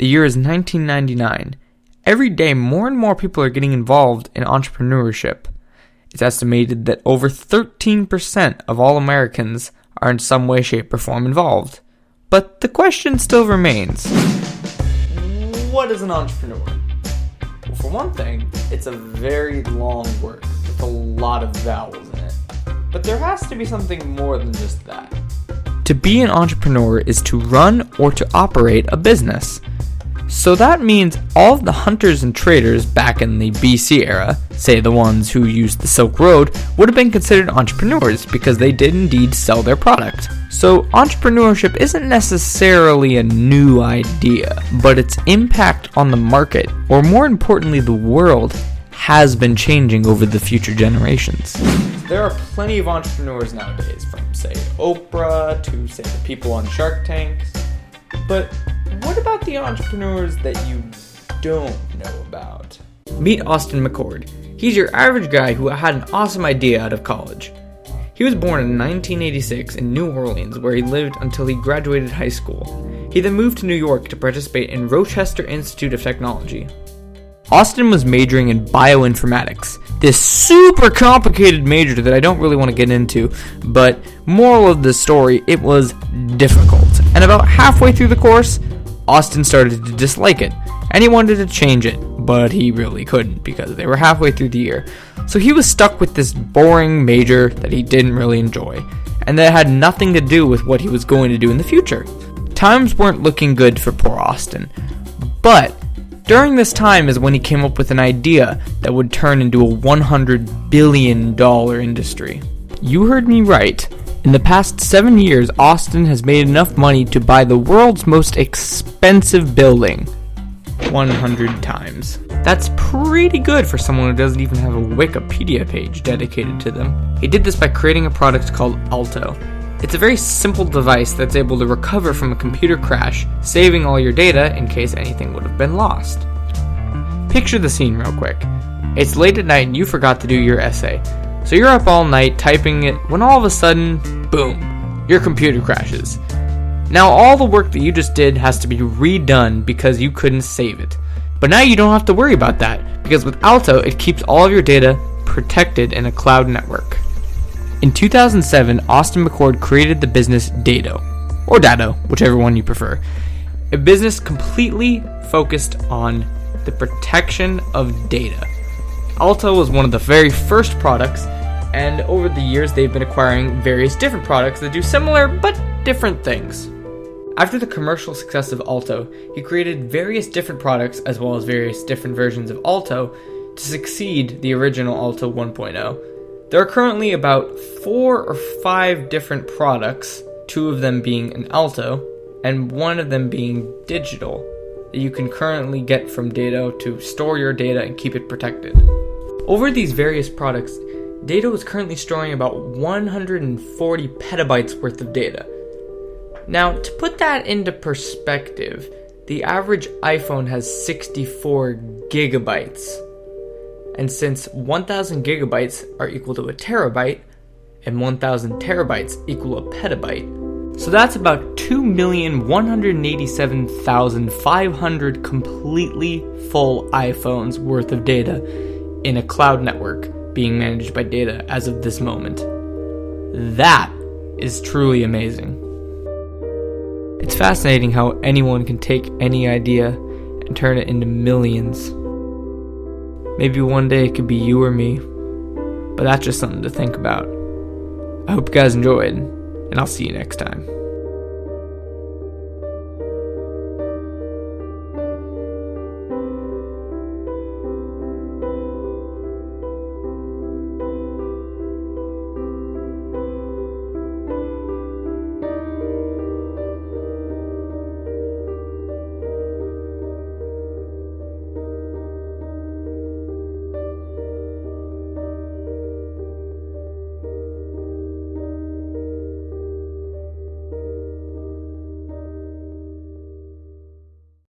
The year is 1999. Every day, more and more people are getting involved in entrepreneurship. It's estimated that over 13% of all Americans are in some way, shape, or form involved. But the question still remains, what is an entrepreneur? Well, for one thing, it's a very long word with a lot of vowels in it. But there has to be something more than just that. To be an entrepreneur is to run or to operate a business. So that means all of the hunters and traders back in the BC era, say the ones who used the Silk Road, would have been considered entrepreneurs because they did indeed sell their product. So entrepreneurship isn't necessarily a new idea, but its impact on the market, or more importantly the world, has been changing over the future generations. There are plenty of entrepreneurs nowadays, from say Oprah to say the people on Shark Tanks. But what about the entrepreneurs that you don't know about? Meet Austin McCord. He's your average guy who had an awesome idea out of college. He was born in 1986 in New Orleans, where he lived until he graduated high school. He then moved to New York to participate in Rochester Institute of Technology. Austin was majoring in bioinformatics, this super complicated major that I don't really want to get into, but moral of the story, it was difficult. And about halfway through the course, Austin started to dislike it, and he wanted to change it, but he really couldn't because they were halfway through the year. So he was stuck with this boring major that he didn't really enjoy, and that had nothing to do with what he was going to do in the future. Times weren't looking good for poor Austin, but during this time is when he came up with an idea that would turn into a $100 billion industry. You heard me right. In the past 7 years, Austin has made enough money to buy the world's most expensive building 100 times. That's pretty good for someone who doesn't even have a Wikipedia page dedicated to them. He did this by creating a product called Alto. It's a very simple device that's able to recover from a computer crash, saving all your data in case anything would have been lost. Picture the scene real quick. It's late at night and you forgot to do your essay. So you're up all night typing it when all of a sudden, boom, your computer crashes. Now all the work that you just did has to be redone because you couldn't save it. But now you don't have to worry about that because with Alto, it keeps all of your data protected in a cloud network. In 2007, Austin McCord created the business Dado, or Dado, whichever one you prefer. A business completely focused on the protection of data. Alto was one of the very first products, and over the years they've been acquiring various different products that do similar but different things. After the commercial success of Alto, he created various different products as well as various different versions of Alto to succeed the original Alto 1.0. There are currently about 4 or 5 different products, 2 of them being an Alto, and 1 of them being digital, that you can currently get from Dado to store your data and keep it protected. Over these various products, Dado is currently storing about 140 petabytes worth of data. Now, to put that into perspective, the average iPhone has 64 gigabytes. And since 1,000 gigabytes are equal to a terabyte, and 1,000 terabytes equal a petabyte, so that's about 2,187,500 completely full iPhones worth of data in a cloud network being managed by Data as of this moment. That is truly amazing. It's fascinating how anyone can take any idea and turn it into millions. Maybe one day it could be you or me, but that's just something to think about. I hope you guys enjoyed, and I'll see you next time.